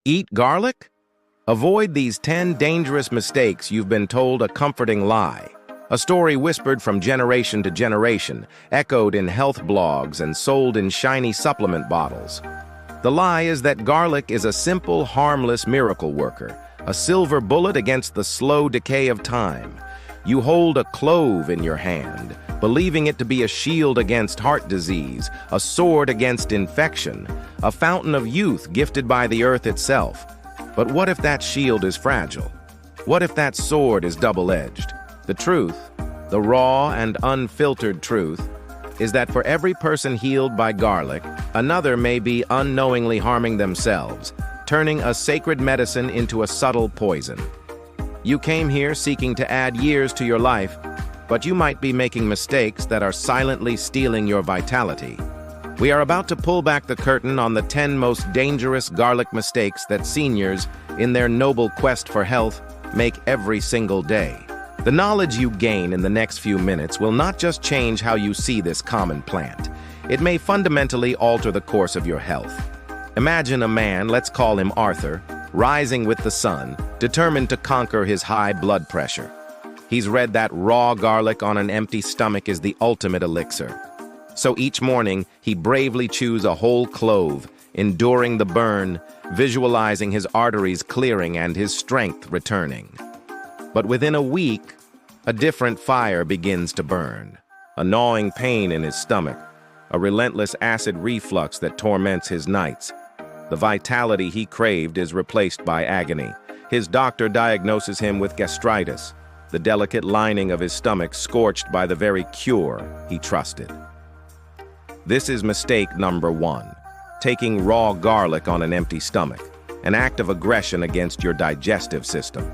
Eat garlic? Avoid these 10 dangerous mistakes you've been told a comforting lie. A story whispered from generation to generation, echoed in health blogs and sold in shiny supplement bottles. The lie is that garlic is a simple, harmless miracle worker, a silver bullet against the slow decay of time. You hold a clove in your hand, believing it to be a shield against heart disease, a sword against infection, a fountain of youth gifted by the earth itself. But what if that shield is fragile? What if that sword is double-edged? The truth, the raw and unfiltered truth, is that for every person healed by garlic, another may be unknowingly harming themselves, turning a sacred medicine into a subtle poison. You came here seeking to add years to your life, but you might be making mistakes that are silently stealing your vitality. We are about to pull back the curtain on the 10 most dangerous garlic mistakes that seniors, in their noble quest for health, make every single day. The knowledge you gain in the next few minutes will not just change how you see this common plant. It may fundamentally alter the course of your health. Imagine a man, let's call him Arthur, rising with the sun, determined to conquer his high blood pressure. He's read that raw garlic on an empty stomach is the ultimate elixir. So each morning, he bravely chews a whole clove, enduring the burn, visualizing his arteries clearing and his strength returning. But within a week, a different fire begins to burn. A gnawing pain in his stomach, a relentless acid reflux that torments his nights. The vitality he craved is replaced by agony. His doctor diagnoses him with gastritis, the delicate lining of his stomach scorched by the very cure he trusted. This is mistake number 1, taking raw garlic on an empty stomach, an act of aggression against your digestive system.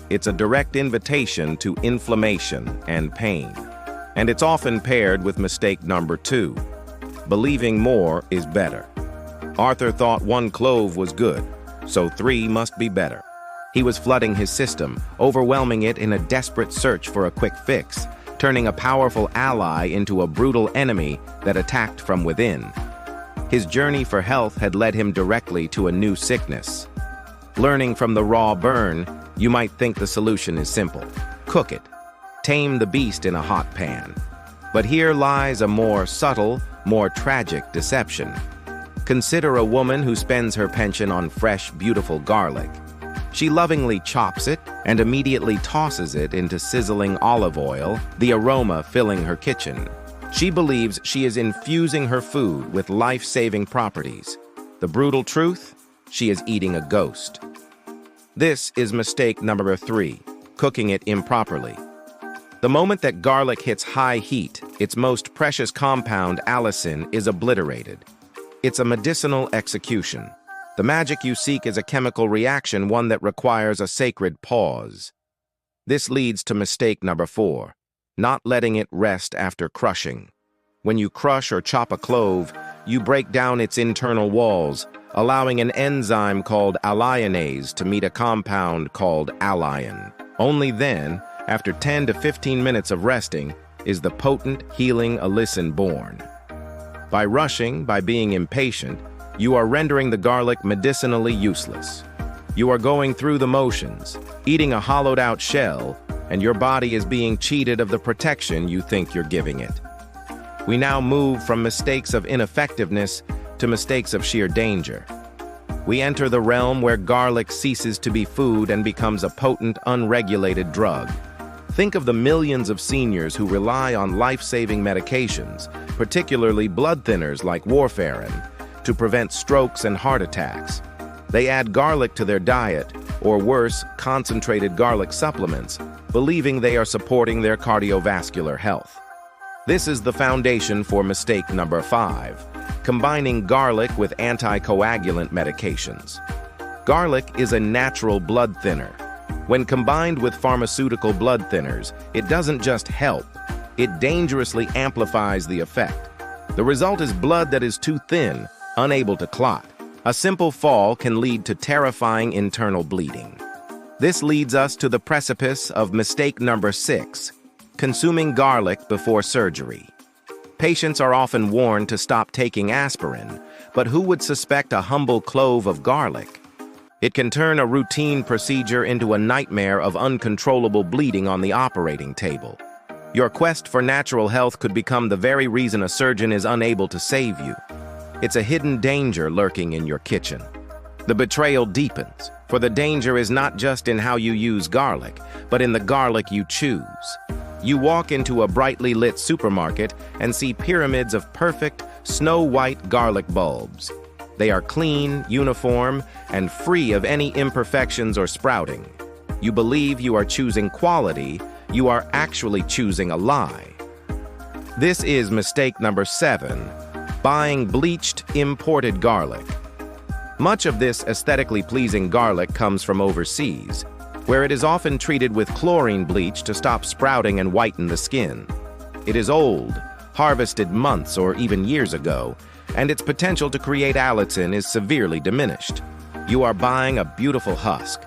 It's a direct invitation to inflammation and pain, and it's often paired with mistake number 2, believing more is better. Arthur thought 1 clove was good, so 3 must be better. He was flooding his system, overwhelming it in a desperate search for a quick fix, turning a powerful ally into a brutal enemy that attacked from within. His journey for health had led him directly to a new sickness. Learning from the raw burn, you might think the solution is simple. Cook it. Tame the beast in a hot pan. But here lies a more subtle, more tragic deception. Consider a woman who spends her pension on fresh, beautiful garlic. She lovingly chops it and immediately tosses it into sizzling olive oil, the aroma filling her kitchen. She believes she is infusing her food with life-saving properties. The brutal truth? She is eating a ghost. This is mistake number 3, cooking it improperly. The moment that garlic hits high heat, its most precious compound, allicin, is obliterated. It's a medicinal execution. The magic you seek is a chemical reaction, one that requires a sacred pause. This leads to mistake number 4, not letting it rest after crushing. When you crush or chop a clove, you break down its internal walls, allowing an enzyme called alliinase to meet a compound called alliin. Only then, after 10 to 15 minutes of resting, is the potent, healing allicin born. By rushing, by being impatient, you are rendering the garlic medicinally useless. You are going through the motions, eating a hollowed-out shell, and your body is being cheated of the protection you think you're giving it. We now move from mistakes of ineffectiveness to mistakes of sheer danger. We enter the realm where garlic ceases to be food and becomes a potent, unregulated drug. Think of the millions of seniors who rely on life-saving medications, particularly blood thinners like warfarin, to prevent strokes and heart attacks. They add garlic to their diet, or worse, concentrated garlic supplements, believing they are supporting their cardiovascular health. This is the foundation for mistake number 5, combining garlic with anticoagulant medications. Garlic is a natural blood thinner. When combined with pharmaceutical blood thinners, it doesn't just help, it dangerously amplifies the effect. The result is blood that is too thin, unable to clot. A simple fall can lead to terrifying internal bleeding. This leads us to the precipice of mistake number 6, consuming garlic before surgery. Patients are often warned to stop taking aspirin, but who would suspect a humble clove of garlic? It can turn a routine procedure into a nightmare of uncontrollable bleeding on the operating table. Your quest for natural health could become the very reason a surgeon is unable to save you. It's a hidden danger lurking in your kitchen. The betrayal deepens, for the danger is not just in how you use garlic, but in the garlic you choose. You walk into a brightly lit supermarket and see pyramids of perfect, snow-white garlic bulbs. They are clean, uniform, and free of any imperfections or sprouting. You believe you are choosing quality, you are actually choosing a lie. This is mistake number 7, buying bleached, imported garlic. Much of this aesthetically pleasing garlic comes from overseas, where it is often treated with chlorine bleach to stop sprouting and whiten the skin. It is old, harvested months or even years ago, and its potential to create allicin is severely diminished. You are buying a beautiful husk.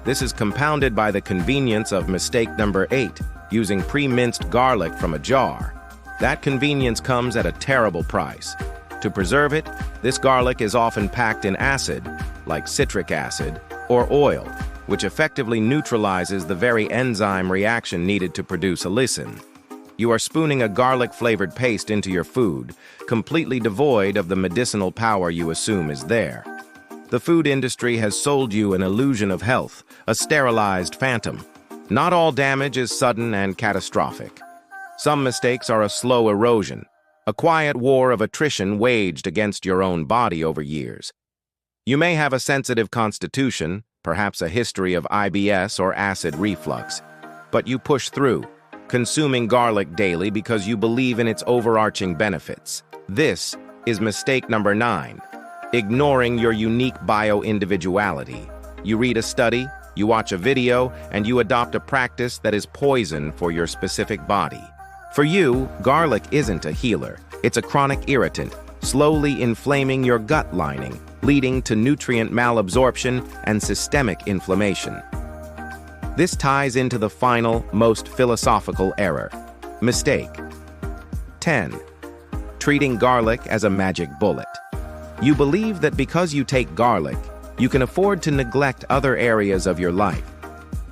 This is compounded by the convenience of mistake number 8, using pre-minced garlic from a jar. That convenience comes at a terrible price. To preserve it, this garlic is often packed in acid, like citric acid, or oil, which effectively neutralizes the very enzyme reaction needed to produce allicin. You are spooning a garlic-flavored paste into your food, completely devoid of the medicinal power you assume is there. The food industry has sold you an illusion of health, a sterilized phantom. Not all damage is sudden and catastrophic. Some mistakes are a slow erosion, a quiet war of attrition waged against your own body over years. You may have a sensitive constitution, perhaps a history of IBS or acid reflux, but you push through, consuming garlic daily because you believe in its overarching benefits. This is mistake number 9, ignoring your unique bio-individuality. You read a study, you watch a video, and you adopt a practice that is poison for your specific body. For you, garlic isn't a healer. It's a chronic irritant, slowly inflaming your gut lining, leading to nutrient malabsorption and systemic inflammation. This ties into the final, most philosophical error. Mistake 10. Treating garlic as a magic bullet. You believe that because you take garlic, you can afford to neglect other areas of your life.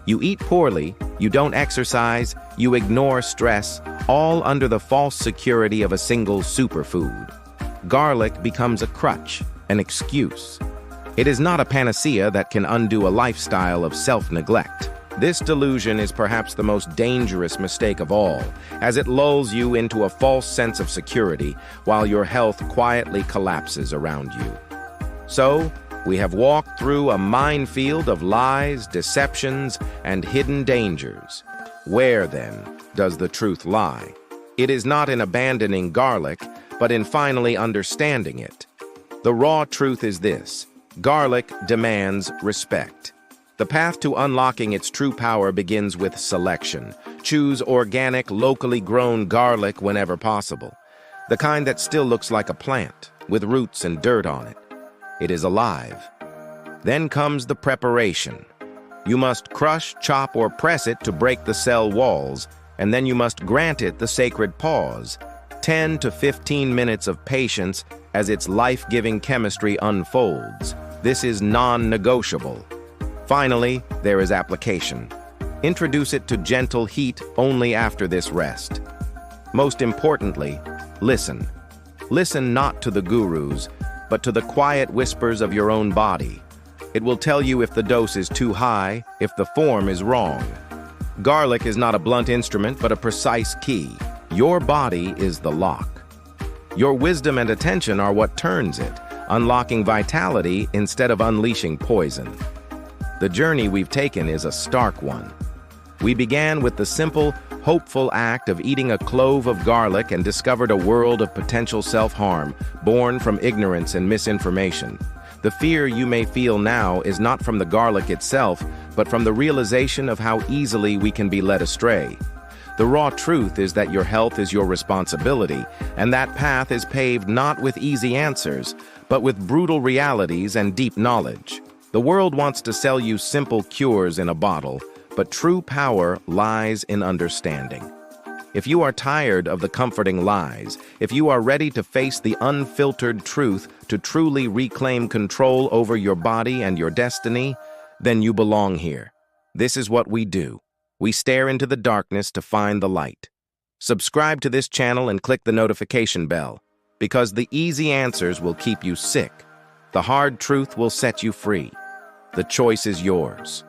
You eat poorly, you don't exercise, you ignore stress, all under the false security of a single superfood. Garlic becomes a crutch, an excuse. It is not a panacea that can undo a lifestyle of self-neglect. This delusion is perhaps the most dangerous mistake of all, as it lulls you into a false sense of security while your health quietly collapses around you. So, we have walked through a minefield of lies, deceptions, and hidden dangers. Where, then, does the truth lie? It is not in abandoning garlic, but in finally understanding it. The raw truth is this: garlic demands respect. The path to unlocking its true power begins with selection. Choose organic, locally grown garlic whenever possible. The kind that still looks like a plant, with roots and dirt on it. It is alive. Then comes the preparation. You must crush, chop, or press it to break the cell walls, and then you must grant it the sacred pause. 10 to 15 minutes of patience as its life-giving chemistry unfolds. This is non-negotiable. Finally, there is application. Introduce it to gentle heat only after this rest. Most importantly, listen. Listen not to the gurus, but to the quiet whispers of your own body. It will tell you if the dose is too high, if the form is wrong. Garlic is not a blunt instrument, but a precise key. Your body is the lock. Your wisdom and attention are what turns it, unlocking vitality instead of unleashing poison. The journey we've taken is a stark one. We began with the simple, hopeful act of eating a clove of garlic and discovered a world of potential self-harm, born from ignorance and misinformation. The fear you may feel now is not from the garlic itself, but from the realization of how easily we can be led astray. The raw truth is that your health is your responsibility, and that path is paved not with easy answers, but with brutal realities and deep knowledge. The world wants to sell you simple cures in a bottle, but true power lies in understanding. If you are tired of the comforting lies, if you are ready to face the unfiltered truth to truly reclaim control over your body and your destiny, then you belong here. This is what we do. We stare into the darkness to find the light. Subscribe to this channel and click the notification bell, because the easy answers will keep you sick. The hard truth will set you free. The choice is yours.